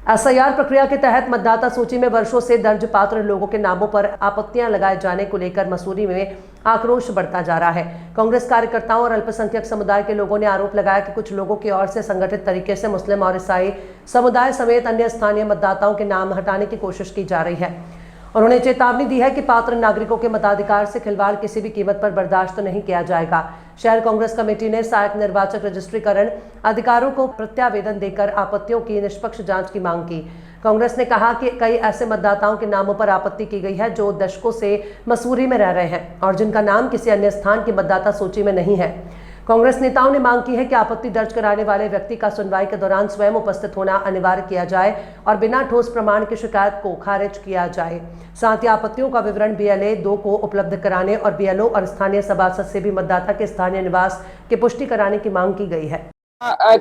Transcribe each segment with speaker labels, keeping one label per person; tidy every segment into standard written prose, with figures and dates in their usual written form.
Speaker 1: SIR प्रक्रिया के तहत मतदाता सूची में वर्षों से दर्ज पात्र लोगों के नामों पर आपत्तियां लगाए जाने को लेकर मसूरी में आक्रोश बढ़ता जा रहा है। कांग्रेस कार्यकर्ताओं और अल्पसंख्यक समुदाय के लोगों ने आरोप लगाया कि कुछ लोगों की ओर से संगठित तरीके से मुस्लिम और ईसाई समुदाय समेत अन्य स्थानीय मतदाताओं के नाम हटाने की कोशिश की जा रही है। उन्होंने चेतावनी दी है कि पात्र नागरिकों के मताधिकार से खिलवाड़ किसी भी कीमत पर बर्दाश्त नहीं किया जाएगा। शहर कांग्रेस कमेटी ने सहायक निर्वाचक रजिस्ट्रीकरण अधिकारियों को प्रत्यावेदन देकर आपत्तियों की निष्पक्ष जांच की मांग की। कांग्रेस ने कहा कि कई ऐसे मतदाताओं के नामों पर आपत्ति की गई है जो दशकों से मसूरी में रह रहे हैं और जिनका नाम किसी अन्य स्थान की मतदाता सूची में नहीं है। कांग्रेस नेताओं ने मांग की है कि आपत्ति दर्ज कराने वाले व्यक्ति का सुनवाई के दौरान स्वयं उपस्थित होना अनिवार्य किया जाए और बिना ठोस प्रमाण की शिकायत को खारिज किया जाए। साथ ही आपत्तियों का विवरण BLA 2 को उपलब्ध कराने और BLO और स्थानीय सभासद से भी मतदाता के स्थानीय निवास की पुष्टि कराने की मांग की गई है।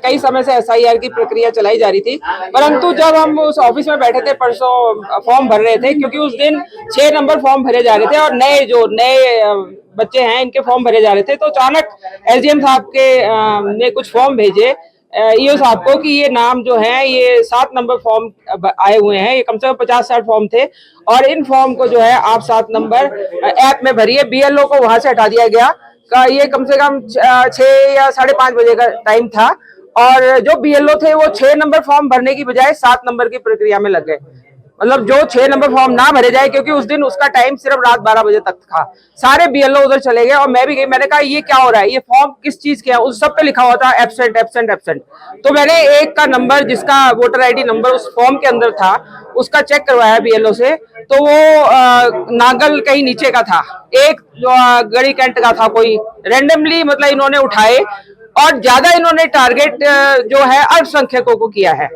Speaker 2: कई समय से SIR की प्रक्रिया चलाई जा रही थी, परंतु जब हम उस ऑफिस में बैठे थे परसों फॉर्म भर रहे थे, क्योंकि उस दिन 6 नंबर फॉर्म भरे जा रहे थे और नए बच्चे हैं इनके फॉर्म भरे जा रहे थे, तो अचानक SDM साहब ने कुछ फॉर्म भेजे EO साहब को कि ये नाम जो है ये 7 नंबर फॉर्म आए हुए हैं, ये कम से कम 50-60 फॉर्म थे और इन फॉर्म को जो है आप 7 नंबर ऐप में भरिए। BLO को वहां से हटा दिया गया का ये कम से कम 6 या 5:30 बजे का टाइम था और जो BLO थे वो 6 नंबर फॉर्म भरने की बजाय 7 नंबर की प्रक्रिया में लग गए। मतलब जो 6 नंबर फॉर्म ना भरे जाए, क्योंकि उस दिन उसका टाइम सिर्फ रात 12 बजे तक था। सारे BLO उधर चले गए और मैं भी गई। मैंने कहा ये क्या हो रहा है, ये फॉर्म किस चीज के है? उस सब पे लिखा हुआ था एब्सेंट एब्सेंट एब्सेंट। तो मैंने एक का नंबर, जिसका वोटर ID नंबर उस फॉर्म के अंदर था, उसका चेक करवाया BLO से, तो वो नागल कहीं नीचे का था, एक गड़ी कैंट का था, कोई रेंडमली मतलब इन्होंने उठाए और ज्यादा इन्होंने टारगेट जो है अल्पसंख्यकों को किया है।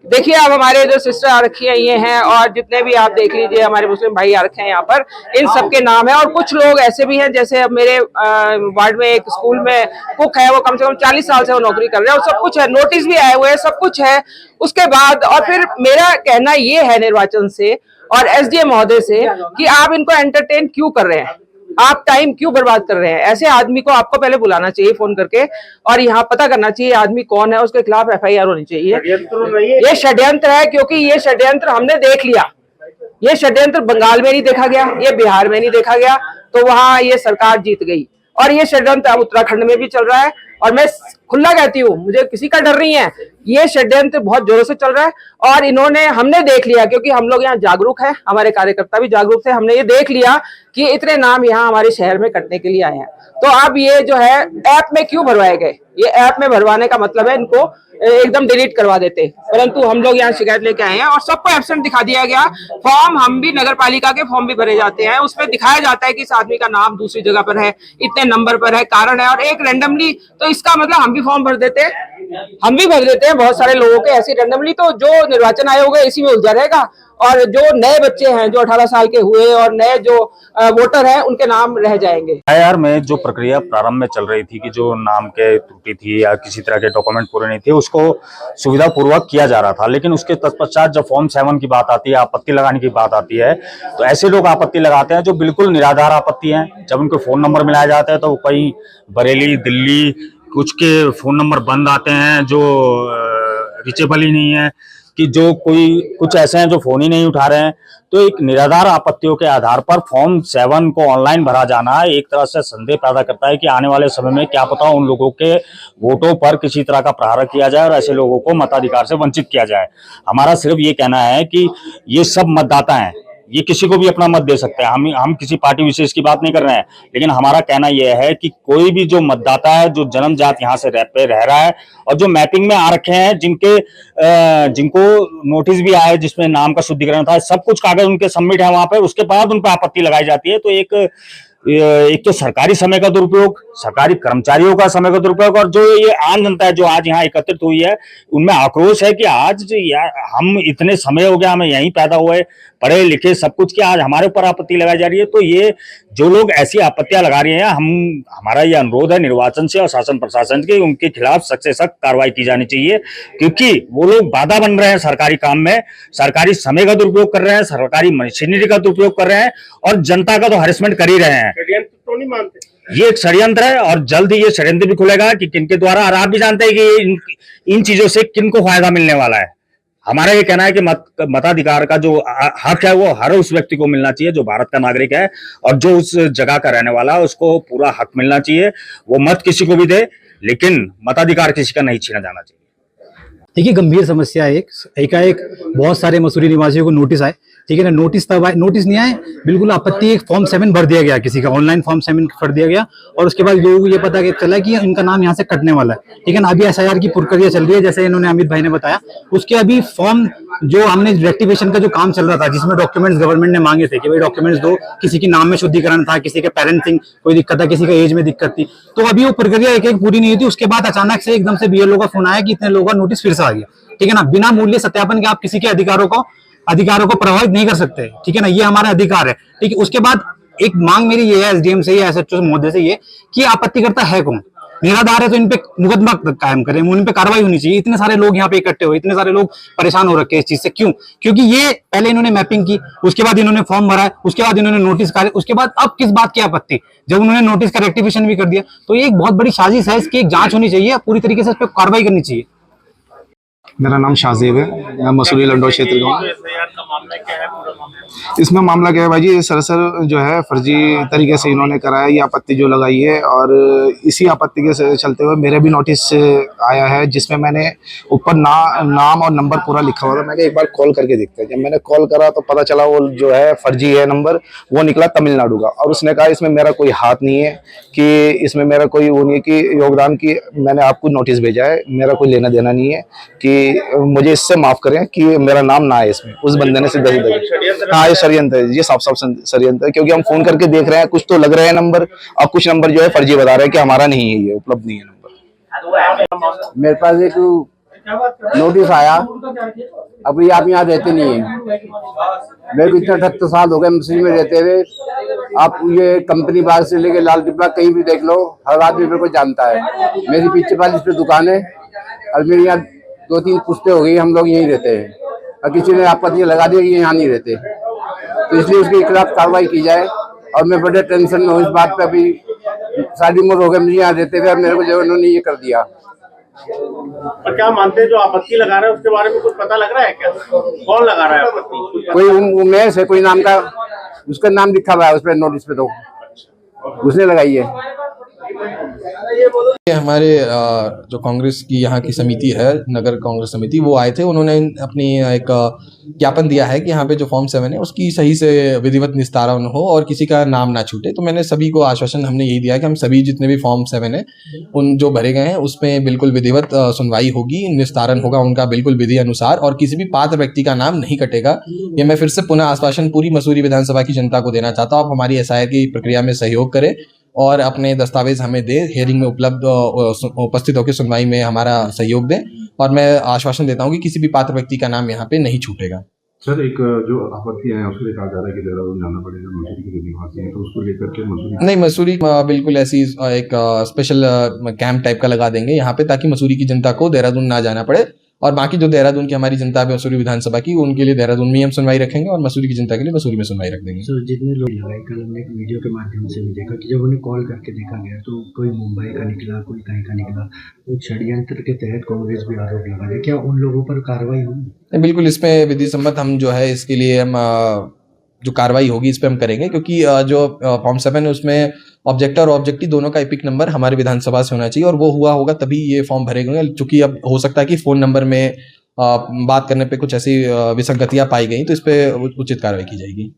Speaker 2: देखिए अब हमारे जो सिस्टर आ रखी है ये हैं और जितने भी आप देख लीजिए हमारे मुस्लिम भाई आ रखे हैं यहाँ पर, इन सबके नाम है। और कुछ लोग ऐसे भी हैं, जैसे अब मेरे वार्ड में एक स्कूल में कुक है, वो कम से कम 40 साल से वो नौकरी कर रहे हैं और सब कुछ है, नोटिस भी आए हुए हैं, सब कुछ है। उसके बाद और फिर मेरा कहना ये है निर्वाचन से और SDM महोदय से कि आप इनको एंटरटेन क्यों कर रहे हैं, आप टाइम क्यों बर्बाद कर रहे हैं? ऐसे आदमी को आपको पहले बुलाना चाहिए फोन करके और यहाँ पता करना चाहिए आदमी कौन है, उसके खिलाफ FIR होनी चाहिए। ये षड्यंत्र है, क्योंकि ये षड्यंत्र हमने देख लिया। ये षड्यंत्र बंगाल में नहीं देखा गया, ये बिहार में नहीं देखा गया, तो वहां ये सरकार जीत गई। और ये षड्यंत्र अब उत्तराखंड में भी चल रहा है और मैं खुला कहती हूँ, मुझे किसी का डर नहीं है। ये षड्यंत्र बहुत जोरों से चल रहा है और हमने देख लिया, क्योंकि हम लोग यहाँ जागरूक हैं, हमारे कार्यकर्ता भी जागरूक थे। हमने ये देख लिया कि इतने नाम यहाँ हमारे शहर में कटने के लिए आए हैं। तो अब ये जो है ऐप में क्यों भरवाए गए? ये ऐप में भरवाने का मतलब है इनको एकदम डिलीट करवा देते, परंतु हम लोग यहाँ शिकायत लेके आए हैं और सबको एब्सेंट दिखा दिया गया। फॉर्म हम भी नगर पालिका के फॉर्म भी भरे जाते हैं, उसमें दिखाया जाता है कि इस आदमी का नाम दूसरी जगह पर है, इतने नंबर पर है, कारण है, और एक रेंडमली, तो इसका मतलब हम भी फॉर्म भर देते हैं, हम भी भर देते हैं बहुत सारे लोगों के ऐसे रेंडमली। तो जो निर्वाचन आयोग है इसी में उलझा रहेगा और जो नए बच्चे हैं जो 18 साल के हुए और नए जो वोटर हैं उनके नाम रह जाएंगे।
Speaker 3: SIR में जो प्रक्रिया प्रारंभ में चल रही थी कि जो नाम के त्रुटि थी या किसी तरह के डॉक्यूमेंट पूरे नहीं थे, उसको सुविधा पूर्वक किया जा रहा था, लेकिन उसके तत्पश्चात जब फॉर्म 7 की बात आती है, आपत्ति लगाने की बात आती है, तो ऐसे लोग आपत्ति लगाते हैं जो बिल्कुल निराधार आपत्ति है। जब उनको फोन नंबर मिलाया जाता है तो कहीं बरेली, दिल्ली, कुछ के फोन नंबर बंद आते हैं जो रिचेबल ही नहीं है, कि जो कुछ ऐसे हैं जो फोन ही नहीं उठा रहे हैं। तो एक निराधार आपत्तियों के आधार पर फॉर्म 7 को ऑनलाइन भरा जाना एक तरह से संदेह पैदा करता है कि आने वाले समय में क्या पता उन लोगों के वोटों पर किसी तरह का प्रहार किया जाए और ऐसे लोगों को मताधिकार से वंचित किया जाए। हमारा सिर्फ ये कहना है कि ये सब मतदाता हैं, ये किसी को भी अपना मत दे सकते हैं। हम किसी पार्टी विशेष की बात नहीं कर रहे हैं, लेकिन हमारा कहना यह है कि कोई भी जो मतदाता है, जो जन्मजात यहाँ से रह रहा है और जो मैपिंग में आ रखे हैं, जिनको नोटिस भी आए जिसमें नाम का शुद्धिकरण था, सब कुछ कागज उनके सबमिट है वहां पे, उसके बाद उन पर आपत्ति लगाई जाती है। तो एक तो सरकारी समय का दुरुपयोग, सरकारी कर्मचारियों का समय का दुरुपयोग, और जो ये आम जनता है जो आज यहाँ एकत्रित हुई है, उनमें आक्रोश है कि आज हम इतने समय हो गया, हमें यहीं पैदा हुए, पढ़े लिखे सब कुछ, कि आज हमारे ऊपर आपत्ति लगाई जा रही है। तो ये जो लोग ऐसी आपत्तियां लगा रहे हैं, हमारा ये अनुरोध है निर्वाचन से और शासन प्रशासन के, उनके खिलाफ सख्त से सख्त कार्रवाई की जानी चाहिए, क्योंकि वो लोग बाधा बन रहे हैं सरकारी काम में, सरकारी समय का दुरुपयोग कर रहे हैं, सरकारी मशीनरी का दुरुपयोग कर रहे हैं और जनता का तो हरेसमेंट कर ही रहे हैं।
Speaker 4: तो नहीं मानते
Speaker 3: ये एक षड्यंत्र है और जल्द ही ये षड्यंत्र भी खुलेगा कि किनके द्वारा, और आप भी जानते हैं कि इन चीजों से किनको फायदा मिलने वाला है। हमारा ये कहना है कि मताधिकार का जो हक है वो हर उस व्यक्ति को मिलना चाहिए जो भारत का नागरिक है, और जो उस जगह का रहने वाला है उसको पूरा हक मिलना चाहिए। वो मत किसी को भी दे, लेकिन मताधिकार किसी का नहीं छीना जाना चाहिए।
Speaker 4: देखिए, गंभीर समस्या है। एकाएक बहुत सारे मसूरी निवासियों को नोटिस आए, ठीक है ना। नोटिस तब आए, नोटिस नहीं आए, बिल्कुल आपत्ति, एक फॉर्म 7 भर दिया गया, किसी का ऑनलाइन फॉर्म 7 भर दिया गया, और उसके बाद लोगों को ये पता चला कि इनका नाम यहाँ से कटने वाला है, ठीक है ना। अभी SIR की प्रक्रिया चल रही है, जैसे इन्होंने अमित भाई ने बताया। उसके अभी फॉर्म जो हमने रेक्टिफिकेशन का जो काम चल रहा था, जिसमें डॉक्यूमेंट्स गवर्नमेंट ने मांगे थे कि भाई डॉक्यूमेंट्स दो, किसी के नाम में शुद्धिकरण था, किसी के पेरेंटिंग कोई दिक्कत था, किसी का एज में दिक्कत थी, तो अभी वो प्रक्रिया एक पूरी नहीं हुई थी। उसके बाद अचानक से एकदम से BLO का फोन आया कि इतने लोगों का नोटिस फिर से आ गया, ठीक है ना। बिना मूल्य सत्यापन के आप किसी के अधिकारों को प्रभावित नहीं कर सकते, ठीक है ना। ये हमारा अधिकार है, ठीक है। उसके बाद एक मांग मेरी ये है SDM से या SHO महोदय से, ये कि आपत्तिकर्ता है कौन, निराधार है तो इन पे मुकदमा कायम करें, उन पे कार्रवाई होनी चाहिए। इतने सारे लोग यहाँ पे इकट्ठे हुए, इतने सारे लोग परेशान हो रखे हैं इस चीज से, क्यों? क्योंकि ये पहले इन्होंने मैपिंग की, उसके बाद इन्होंने फॉर्म भरा है, उसके बाद इन्होंने नोटिस कार्य, उसके बाद अब किस बात की आपत्ति, जब उन्होंने नोटिस का रेक्टिफिकेशन भी कर दिया। तो ये एक बहुत बड़ी साजिश है, इसकी एक जांच होनी चाहिए, पूरी तरीके से इस पर कार्रवाई करनी चाहिए।
Speaker 5: मेरा नाम शाहजेब है, मैं मसूरी लंडौर क्षेत्र का हूँ। इसमें मामला क्या है भाई जी, सरासर जो है फर्जी तरीके से इन्होंने कराया, ये आपत्ति जो लगाई है, और इसी आपत्ति के चलते हुए मेरे भी नोटिस आया है, जिसमें मैंने ऊपर नाम और नंबर पूरा लिखा हुआ था। मैं एक बार कॉल करके देखते हैं। जब मैंने कॉल करा तो पता चला वो जो है फर्जी है नंबर, वो निकला तमिलनाडु का, और उसने कहा इसमें मेरा कोई हाथ नहीं है, कि इसमें मेरा कोई वो नहीं है कि योगदान की मैंने आपको नोटिस भेजा है, मेरा कोई लेना देना नहीं है, कि मुझे इससे माफ करें कि मेरा नाम ना है इसमें। उस बंदे ने सीधा हाँ, ये षड्यंत्र है, ये साफ साफ षड्यंत्र है, क्योंकि हम फोन करके देख रहे हैं, कुछ तो लग रहे हैं नंबर, और कुछ नंबर जो है फर्जी बता रहे हैं कि हमारा नहीं है, ये उपलब्ध नहीं है नंबर।
Speaker 6: मेरे पास एक नोटिस आया, अभी आप यहाँ रहते नहीं है, मेरे को इतना 78 साल हो गए मसूरी में रहते हुए। आप ये कंपनी बाग से लेके लाल टिब्बा कहीं भी देख लो, हर आदमी मेरे को जानता है। मेरी पीछे वाली इस पे दुकान है, और मेरे यहाँ 2-3 पुश्ते हो गई, हम लोग यहीं रहते हैं, और किसी ने आपत्ति लगा दिया कि यहाँ नहीं रहते, तो इसलिए उसके खिलाफ कार्रवाई की जाए। और मैं बड़े टेंशन में हूँ इस बात पे, अभी सारी उम्र हो गई मुझे यहाँ रहते हुए, और मेरे को जो उन्होंने ये कर दिया।
Speaker 7: और क्या मानते हैं जो आपत्ति लगा रहा है उसके बारे में कुछ पता लग रहा है क्या? कौन लगा रहा है आपत्ति?
Speaker 6: कोई उमेश है, कोई नाम का, उसका नाम लिखा हुआ है उस पर नोटिस पे, तो उसने लगाई है।
Speaker 8: हमारे जो कांग्रेस की यहाँ की समिति है, नगर कांग्रेस समिति, वो आए थे। उन्होंने अपनी एक ज्ञापन दिया है कि यहाँ पे जो फॉर्म 7 है उसकी सही से विधिवत निस्तारण हो और किसी का नाम ना छूटे। तो मैंने सभी को आश्वासन हमने यही दिया है कि हम सभी जितने भी फॉर्म 7 है उन जो भरे गए हैं उसमें बिल्कुल विधिवत सुनवाई होगी, निस्तारण होगा उनका बिल्कुल विधि अनुसार, और किसी भी पात्र व्यक्ति का नाम नहीं कटेगा। ये मैं फिर से पुनः आश्वासन पूरी मसूरी विधानसभा की जनता को देना चाहता हूँ। आप हमारी SIR की प्रक्रिया में सहयोग करें और अपने दस्तावेज हमें दे, हियरिंग में उपस्थित होकर सुनवाई में हमारा सहयोग दें, और मैं आश्वासन देता हूं कि किसी भी पात्र व्यक्ति का नाम यहाँ पे नहीं छूटेगा।
Speaker 9: सर, एक जो आपत्ति है उसको कहा जा रहा है कि देहरादून जाना पड़ेगा मसूरी के निवासी हैं, तो उसको लेकर के मसूरी
Speaker 8: नहीं, मसूरी बिल्कुल ऐसी एक स्पेशल कैंप टाइप का लगा देंगे यहाँ पे, ताकि मसूरी की जनता को देहरादून ना जाना पड़े, और बाकी जो देहरादून की हमारी जनता है मसूरी विधानसभा की, उनके लिए देहरादून में हम सुनवाई रखेंगे और मसूरी की जनता के लिए मसूरी में सुनवाई रख देंगे।
Speaker 10: सर, जितने लोग लगाए, कल हमने एक वीडियो के माध्यम से भी देखा कि जब उन्हें कॉल करके देखा गया तो कोई मुंबई का निकला, कोई कहीं का निकला, तो षड्यंत्र के तहत कांग्रेस भी आरोप लगा रही है। क्या उन लोगों पर कार्रवाई होगी?
Speaker 8: बिल्कुल, इसमें विधि सम्मत हम जो है इसके लिए हम जो कार्रवाई होगी इस पे हम करेंगे, क्योंकि जो फॉर्म 7 है उसमें ऑब्जेक्टर और ऑब्जेक्टिव दोनों का एपिक नंबर हमारे विधानसभा से होना चाहिए, और वो हुआ होगा तभी ये फॉर्म भरे गए। चूंकि अब हो सकता है कि फोन नंबर में बात करने पे कुछ ऐसी विसंगतियां पाई गई, तो इस पे उचित कार्रवाई की जाएगी।